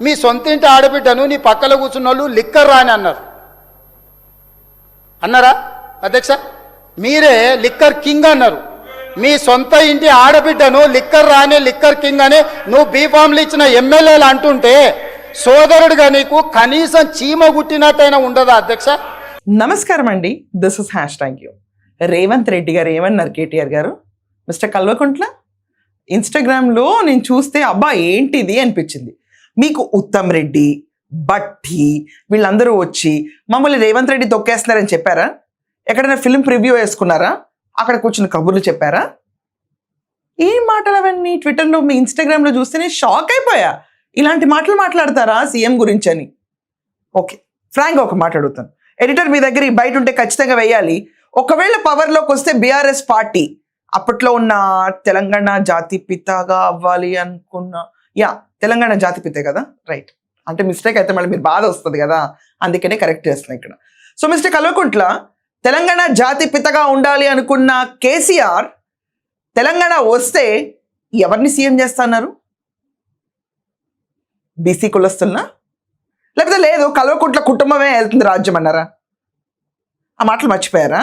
మీ సొంత ఇంటి ఆడబిడ్డను నీ పక్కలో కూర్చున్న వాళ్ళు లిక్కర్ రాని అన్నారా అధ్యక్ష? మీరే లిక్కర్ కింగ్ అన్నారు. మీ సొంత ఇంటి ఆడబిడ్డను లిక్కర్ రాని లిక్కర్ కింగ్ అని నువ్వు బీఫామ్లు ఇచ్చిన ఎమ్మెల్యేలు అంటుంటే సోదరుడిగా నీకు కనీసం చీమ గుట్టినట్టయినా ఉండదా అధ్యక్ష? నమస్కారం అండి, దిస్ ఇస్ #. రేవంత్ రెడ్డి గారు ఏమన్నారు కేటీఆర్ గారు? మిస్టర్ కల్వకుంట్ల, ఇన్స్టాగ్రామ్లో నేను చూస్తే అబ్బా ఏంటిది అనిపించింది. మీకు ఉత్తమ్ రెడ్డి, బట్టి వీళ్ళందరూ వచ్చి మమ్మల్ని రేవంత్ రెడ్డి తొక్కేస్తున్నారని చెప్పారా? ఎక్కడైనా ఫిల్మ్ ప్రివ్యూ వేసుకున్నారా? అక్కడ కూర్చున్న కబుర్లు చెప్పారా? ఈ మాటలు అవన్నీ ట్విట్టర్లో మీ ఇన్స్టాగ్రామ్లో చూస్తే నేను షాక్ అయిపోయా. ఇలాంటి మాటలు మాట్లాడతారా సీఎం గురించి అని? ఓకే, ఫ్రాంక్గా ఒక మాట అడుగుతాను. ఎడిటర్ మీ దగ్గర బయట ఉంటే ఖచ్చితంగా వేయాలి. ఒకవేళ పవర్లోకి వస్తే బీఆర్ఎస్ పార్టీ అప్పట్లో ఉన్న తెలంగాణ జాతిపితగా అవ్వాలి అనుకున్న, తెలంగాణ జాతిపితే కదా, రైట్. అంటే మిస్టేక్ అయితే మళ్ళీ మీరు బాధ వస్తుంది కదా, అందుకనే కరెక్ట్ చేస్తున్నాను ఇక్కడ. సో మిస్టర్ కల్వకుంట్ల, తెలంగాణ జాతిపితగా ఉండాలి అనుకున్న కేసీఆర్ తెలంగాణ వస్తే ఎవరిని సీఎం చేస్తున్నారు? బీసీ కులస్తున్నా, లేకపోతే లేదు కల్వకుంట్ల కుటుంబమే వెళ్తుంది రాజ్యం అన్నారా? ఆ మాటలు మర్చిపోయారా?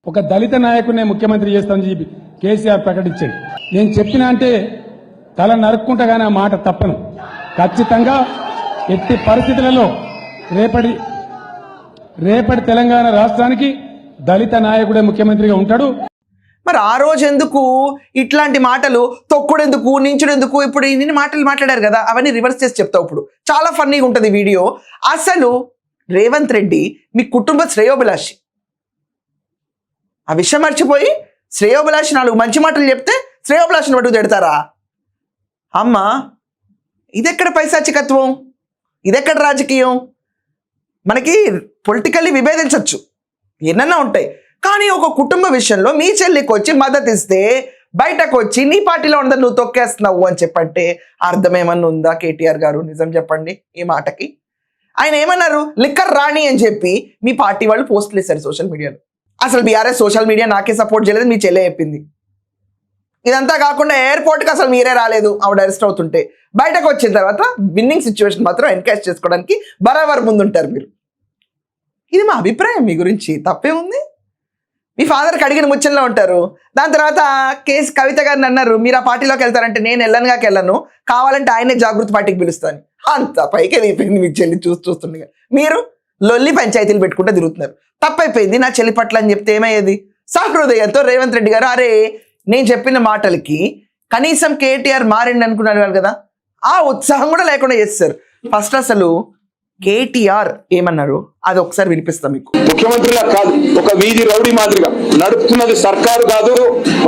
ఒక దళిత నాయకుడినే ముఖ్యమంత్రి చేస్తామని చెప్పి కేసీఆర్ ప్రకటించాడు. నేను చెప్పిన అంటే తల నరుక్కుంటా కానీ ఆ మాట తప్పను. ఖచ్చితంగా ఎట్టి పరిస్థితులలో రేపటి తెలంగాణ రాష్ట్రానికి దళిత నాయకుడే ముఖ్యమంత్రిగా ఉంటాడు. మరి ఆ రోజు ఎందుకు ఇట్లాంటి మాటలు, తొక్కుడెందుకు, నించుడెందుకు, ఇప్పుడు ఇన్ని మాటలు మాట్లాడారు కదా, అవన్నీ రివర్స్ చేసి చెప్తావు. ఇప్పుడు చాలా ఫన్నీగా ఉంటుంది వీడియో. అసలు రేవంత్ రెడ్డి మీ కుటుంబ శ్రేయోభిలాషి. ఆ విషయం మర్చిపోయి శ్రేయోభిలాషి 4 మంచి మాటలు చెప్తే శ్రేయోభిలాషిని పట్టుకు తిడతారా? అమ్మ, ఇదెక్కడ పైశాచికత్వం, ఇదెక్కడ రాజకీయం? మనకి పొలిటికల్లీ విభేదించవచ్చు, ఎన్నన్నా ఉంటాయి, కానీ ఒక కుటుంబ విషయంలో మీ చెల్లికి వచ్చి మద్దతు ఇస్తే బయటకు వచ్చి నీ పార్టీలో ఉండదు నువ్వు తొక్కేస్తున్నావు అని చెప్పంటే అర్థం ఏమన్నా ఉందా కేటీఆర్ గారు? నిజం చెప్పండి ఈ మాటకి. ఆయన ఏమన్నారు? లిక్కర్ రాణి అని చెప్పి మీ పార్టీ వాళ్ళు పోస్టులు వేశారు సోషల్ మీడియాలో. అసలు బీఆర్ఎస్ సోషల్ మీడియా నాకే సపోర్ట్ చేయలేదు, మీ చెల్లె చెప్పింది. ఇదంతా కాకుండా ఎయిర్పోర్ట్కి అసలు మీరే రాలేదు ఆవిడ అరెస్ట్ అవుతుంటే. బయటకు వచ్చిన తర్వాత విన్నింగ్ సిచ్యువేషన్ మాత్రం ఎన్కాష్ చేసుకోవడానికి బరాబర్ ముందుంటారు మీరు. ఇది మా అభిప్రాయం మీ గురించి, తప్పే ఉంది. మీ ఫాదర్కి అడిగిన ముచ్చంలో ఉంటారు. దాని తర్వాత కవిత గారిని అన్నారు మీరు ఆ పార్టీలోకి వెళ్తారంటే నేను వెళ్ళను, కావాలంటే ఆయనే జాగృతి పార్టీకి పిలుస్తాను. అంత పైకి అయిపోయింది మీ చెల్లి చూస్తుండగా. మీరు లొల్లి పంచాయతీలు పెట్టుకుంటే తిరుగుతున్నారు. తప్పైపోయింది నా చెల్లి పట్ల అని చెప్తే ఏమయ్యేది? సహృదయంతో రేవంత్ రెడ్డి గారు, అరే నేను చెప్పిన మాటలకి కనీసం కేటీఆర్ మారిండి అనుకున్నారు కదా, ఆ ఉత్సాహం కూడా లేకుండా చేస్తారు. ఫస్ట్ అసలు కేటీఆర్ ఏమన్నారు అది ఒకసారి వినిపిస్తాం మీకు. ముఖ్యమంత్రిలా కాదు, ఒక వీధి రౌడీ మాదిరిగా నడుపుతున్నది సర్కారు కాదు,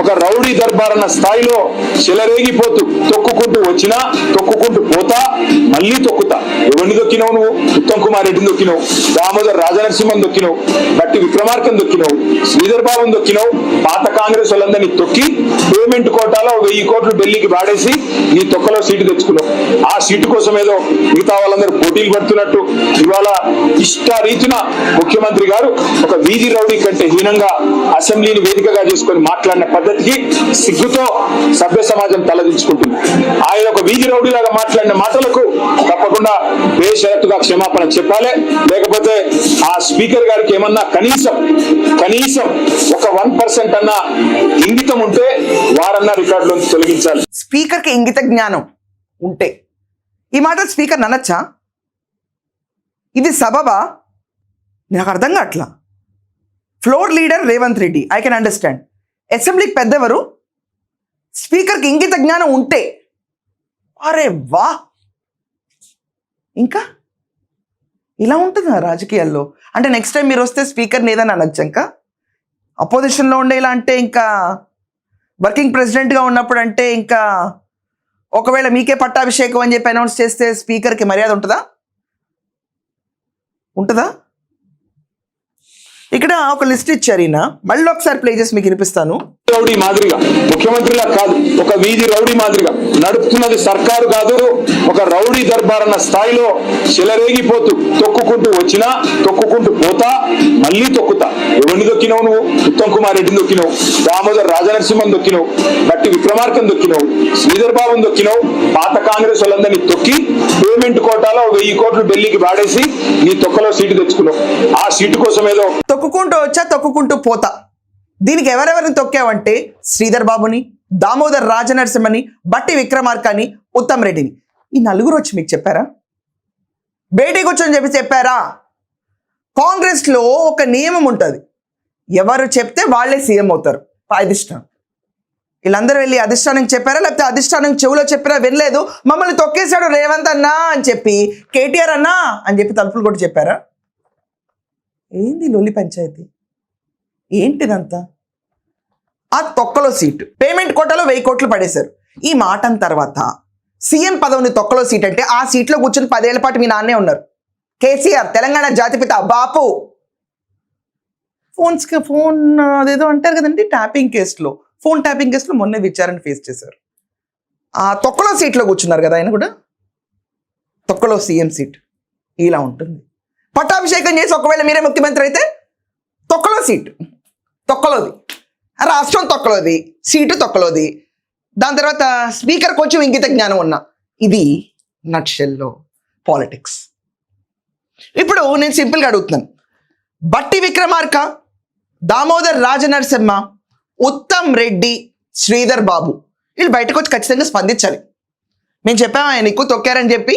ఒక రౌడీ దర్బార్ అన్న స్థాయిలో చెలరేగిపోతూ తొక్కుకుంటూ వచ్చినా తొక్కుకుంటూ పోతా మళ్ళీ తొక్కుతా. ఎవరిని దొక్కినావు నువ్వు? ఉత్తమ్ కుమార్ రెడ్డిని దొక్కినావు, దామోదర్ రాజనరసింహన్ దొక్కినావు, బట్టి విక్రమార్కన్ దొక్కినావు, శ్రీధర్ బాబుని దొక్కినావు. పాత కాంగ్రెస్ వాళ్ళందరినీ తొక్కి పేమెంట్ కోటాలో 1000 కోట్లు ఢిల్లీకి వాడేసి నీ తొక్కలో సీటు తెచ్చుకున్నావు. ఆ సీటు కోసం ఏదో మిగతా వాళ్ళందరూ పోటీలు పడుతున్నట్టు ఇవాళ రీతిన ముఖ్యమంత్రి గారు ఒక వీధి రౌడీ కంటే హీనంగా అసెంబ్లీని వేదికగా చేసుకొని మాట్లాడిన పద్ధతికి సిగ్గుతో సభ్య సమాజం తలదించుకుంటుంది. ఆయన ఒక వీధి రౌడీ లాగా మాట్లాడిన మాటలకు తప్పకుండా బేషరతుగా క్షమాపణ చెప్పాలి. లేకపోతే ఆ స్పీకర్ గారికి ఏమన్నా కనీసం ఒక 1% అన్న ఇంగితం ఉంటే వారన్నా రికార్డులో తొలగించాలి. స్పీకర్ కి ఇంగిత జ్ఞానం ఉంటే ఈ మాట స్పీకర్ అనొచ్చా? ఇది సబబా? నాకు అర్థం కావట్లా. Floor leader Revanth Reddy, I can understand. అసెంబ్లీకి పెద్దెవరు? స్పీకర్కి ఇంగిత జ్ఞానం ఉంటే, అరే వా, ఇంకా ఇలా ఉంటుందా రాజకీయాల్లో? అంటే నెక్స్ట్ టైం మీరు వస్తే స్పీకర్ని ఏదైనా అనొచ్చు. ఇంకా అపోజిషన్లో ఉండేలా అంటే, ఇంకా వర్కింగ్ ప్రెసిడెంట్గా ఉన్నప్పుడు అంటే, ఇంకా ఒకవేళ మీకే పట్టాభిషేకం అని చెప్పి అనౌన్స్ చేస్తే స్పీకర్కి మర్యాద ఉంటుందా? ఇక్కడ ఒక లిస్ట్ ఇచ్చారు ఈయన. మళ్ళీ ఒకసారి ప్లే చేసి మీకు వినిపిస్తాను. రౌడీ మాదిరిగా, ముఖ్యమంత్రిలా కాదు, ఒక వీధి రౌడీ మాదిరిగా నడుపుతున్నది సర్కారు కాదు, ఒక రౌడీ దర్బార్ అన్న స్థాయిలో చెలరేగిపోతూ తొక్కుకుంటూ వచ్చినా తొక్కుకుంటూ పోతా మళ్ళీ తొక్కుతా. ఎవరిని దొక్కినావు నువ్వు? ఉత్తమ్ కుమార్ రెడ్డిని దొక్కినావు, దామోదర్ రాజనరసింహన్ దొక్కినావు, బట్టి విక్రమార్కన్ దొక్కినావు, శ్రీధర్ బాబుని దొక్కినావు. పాత కాంగ్రెస్ వాళ్ళందరినీ తొక్కి పేమెంట్ కోటాలో 1000 కోట్లు ఢిల్లీకి వాడేసి నీ తొక్కలో సీటు తెచ్చుకున్నావు. ఆ సీటు కోసం ఏదో తొక్కుకుంటూ వచ్చా, తొక్కుకుంటూ పోతా. దీనికి ఎవరెవరిని తొక్కావంటే శ్రీధర్ బాబుని, దామోదర్ రాజనరసింహని, బట్టి విక్రమార్కని, ఉత్తమ్ రెడ్డిని. ఈ నలుగురు వచ్చి మీకు చెప్పారా? బయటికి కూర్చొని చెప్పారా? కాంగ్రెస్ లో ఒక నియమం ఉంటుంది, ఎవరు చెప్తే వాళ్ళే సీఎం అవుతారు. అధిష్టానం వీళ్ళందరూ వెళ్ళి అధిష్టానం చెప్పారా, లేకపోతే అధిష్టానం చెవులో చెప్పారా? వినలేదు, మమ్మల్ని తొక్కేశాడు రేవంత్ అన్నా అని చెప్పి, కేటీఆర్ అన్నా అని చెప్పి తలుపులు కొట్టి చెప్పారా? ఏంది లొల్లి పంచాయతీ? ఏంటిదంతా? ఆ తొక్కలో సీటు పేమెంట్ కోటాలో 1000 కోట్లు పడేశారు. ఈ మాట తర్వాత సీఎం పదవిని తొక్కలో సీట్ అంటే ఆ సీట్లో కూర్చొని 10 ఏళ్ల పాటు మీ నాన్నే ఉన్నారు. కేసీఆర్ తెలంగాణ జాతిపిత బాపు. ఫోన్ అదేదో అంటారు కదండి, ట్యాపింగ్ కేసులో, ఫోన్ ట్యాపింగ్ కేసులో మొన్నే విచారణ ఫేస్ చేశారు. ఆ తొక్కలో సీట్లో కూర్చున్నారు కదా ఆయన కూడా. తొక్కలో సీఎం సీట్ ఇలా ఉంటుంది. పట్టాభిషేకం చేసి ఒకవేళ మీరే ముఖ్యమంత్రి అయితే తొక్కలో సీట్, తొక్కలోది, రాష్ట్రం తొక్కలోది, సీటు తొక్కలోది. దాని తర్వాత స్పీకర్ కొంచెం ఇంగిత జ్ఞానం ఉన్నా. ఇది నట్షెల్లో పాలిటిక్స్. ఇప్పుడు నేను సింపుల్గా అడుగుతున్నాను, బట్టి విక్రమార్క, దామోదర్ రాజనరసింహ, ఉత్తమ్ రెడ్డి, శ్రీధర్ బాబు వీళ్ళు బయటకు వచ్చి ఖచ్చితంగా స్పందించాలి. మేము చెప్పాము ఆయన ఎక్కువ తొక్కారని చెప్పి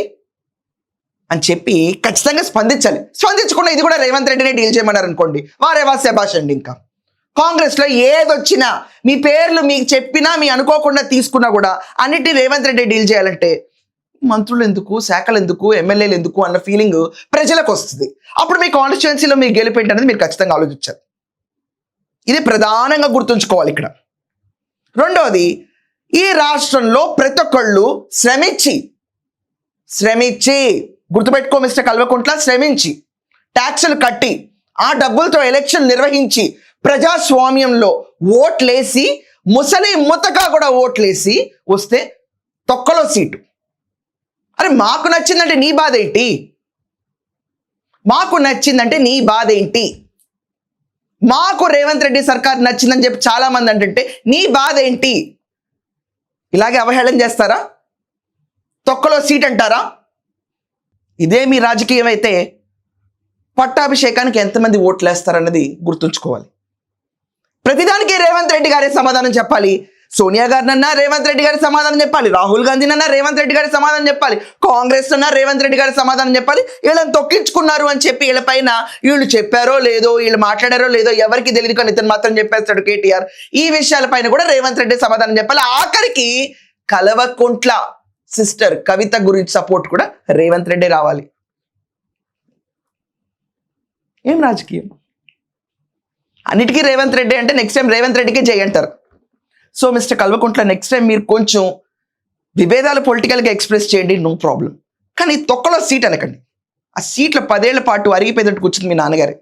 ఖచ్చితంగా స్పందించాలి. స్పందించకుండా ఇది కూడా రేవంత్ రెడ్డినే డీల్ చేయమన్నారు అనుకోండి, వారేవా శభాష్ అండి. ఇంకా కాంగ్రెస్లో ఏదొచ్చినా మీ పేర్లు మీకు చెప్పినా మీ అనుకోకుండా తీసుకున్నా కూడా అన్నిటి రేవంత్ రెడ్డి డీల్ చేయాలంటే మంత్రులు ఎందుకు, శాఖలు ఎందుకు, ఎమ్మెల్యేలు ఎందుకు అన్న ఫీలింగ్ ప్రజలకు వస్తుంది. అప్పుడు మీ కాన్స్టిట్యుయెన్సీలో మీ గెలిపేంటి అనేది మీరు ఖచ్చితంగా ఆలోచించారు. ఇది ప్రధానంగా గుర్తుంచుకోవాలి ఇక్కడ. రెండవది, ఈ రాష్ట్రంలో ప్రతి ఒక్కళ్ళు శ్రమించి గుర్తుపెట్టుకో మిస్టర్ కల్వకుంట్ల, శ్రమించి ట్యాక్సులు కట్టి ఆ డబ్బులతో ఎలక్షన్ నిర్వహించి ప్రజాస్వామ్యంలో ఓట్లేసి ముసలి ముతక కూడా ఓట్లేసి వస్తే తొక్కలో సీటు. అరే మాకు నచ్చిందంటే నీ బాధ ఏంటి? మాకు నచ్చిందంటే నీ బాధ ఏంటి? మాకు రేవంత్ రెడ్డి సర్కార్ నచ్చిందని చెప్పి చాలా మంది అంటే నీ బాధ ఏంటి? ఇలాగే అవహేళన చేస్తారా? తొక్కలో సీట్ అంటారా? ఇదే మీ రాజకీయం అయితే పట్టాభిషేకానికి ఎంతమంది ఓట్లు వేస్తారన్నది గుర్తుంచుకోవాలి. ప్రతిదానికి రేవంత్ రెడ్డి గారే సమాధానం చెప్పాలి. సోనియా గారినన్నా రేవంత్ రెడ్డి గారి సమాధానం చెప్పాలి, రాహుల్ గాంధీనన్నా రేవంత్ రెడ్డి గారి సమాధానం చెప్పాలి, కాంగ్రెస్ అన్నా రేవంత్ రెడ్డి గారి సమాధానం చెప్పాలి. వీళ్ళని తొక్కించుకున్నారు అని చెప్పి వీళ్ళ పైన వీళ్ళు చెప్పారో లేదో, వీళ్ళు మాట్లాడారో లేదో ఎవరికి తెలియదు, కానీ ఇతను మాత్రం చెప్పేస్తాడు కేటీఆర్. ఈ విషయాలపైన కూడా రేవంత్ రెడ్డి సమాధానం చెప్పాలి. ఆఖరికి కల్వకుంట్ల సిస్టర్ కవిత గురించి సపోర్ట్ కూడా రేవంత్ రెడ్డి రావాలి. ఏం రాజకీయం? అన్నిటికీ రేవంత్ రెడ్డి అంటే నెక్స్ట్ టైం రేవంత్ రెడ్డికే జై అంటారు. So mister Kalvakuntla, next time మీరు కొంచెం విభేదాలు పొలిటికల్గా ఎక్స్ప్రెస్ చేయండి, నో ప్రాబ్లం. కానీ తొక్కలో సీట్ అనకండి. ఆ సీట్లో 10 ఏళ్ల పాటు అరిగిపోయేటట్టు కూర్చుంది మీ నాన్నగారి.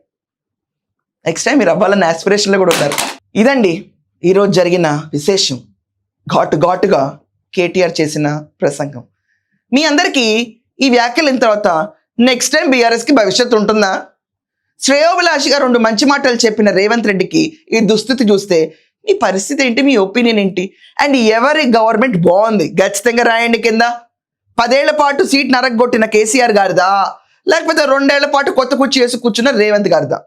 నెక్స్ట్ టైం మీరు అవ్వాలన్న ఆస్పిరేషన్లో కూడా ఉంటారు. ఇదండి ఈరోజు జరిగిన విశేషం. ఘాటుగా కేటీఆర్ చేసిన ప్రసంగం. మీ అందరికీ ఈ వ్యాఖ్యలైన తర్వాత నెక్స్ట్ టైం బీఆర్ఎస్కి భవిష్యత్తు ఉంటుందా? శ్రేయోభిలాషిగా 2 మంచి మాటలు చెప్పిన రేవంత్ రెడ్డికి ఈ దుస్థితి చూస్తే మీ పరిస్థితి ఏంటి? మీ ఒపీనియన్ ఏంటి? అండ్ ఎవరి గవర్నమెంట్ బాగుంది ఖచ్చితంగా రాయండి కింద. 10 ఏళ్ల పాటు సీట్ నరగొట్టిన కేసీఆర్ గారిదా, లేకపోతే 2 ఏళ్ల పాటు కొత్త కుర్చీ వేసి కూర్చున్న రేవంత్ గారిదా?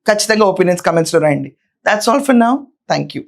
ఖచ్చితంగా ఒపీనియన్స్ కమెంట్స్లో రాయండి. That's all for now. Thank you.